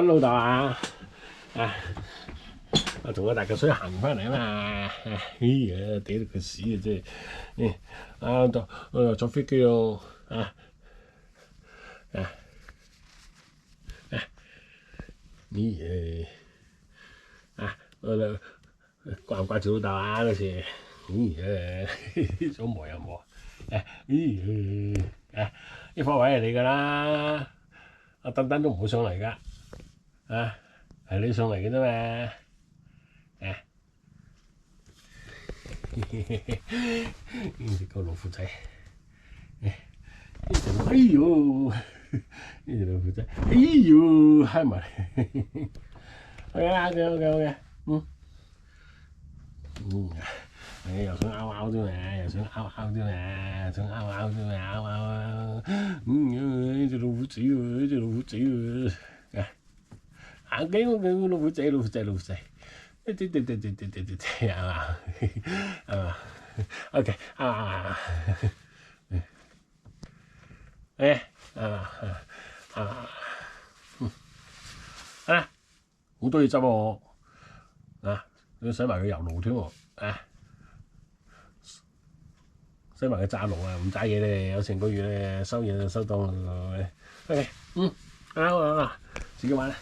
老豆啊，我同個大腳水行翻嚟啊嘛，咦呀，屌佢屎啊真係，我又坐飛機咯，咦我掛唔掛住老豆啊嗰時，咦想磨又磨，咦呢課位係你㗎啦，我等都唔會上嚟㗎，係你上嚟嘅啫嘛。呢個老虎仔，哎呦，呢隻老虎仔，哎呦，嗨埋嚟，好嘅，又想拗啫嘛，呢隻老虎仔喎，呢隻老虎仔喎，行緊我老虎仔，係嘛？OK 好多嘢執喎，要洗埋個油爐添喎，洗埋個炸爐啊，唔炸嘢咧，有成個月咧收嘢就收到。OK，好，自己玩啦。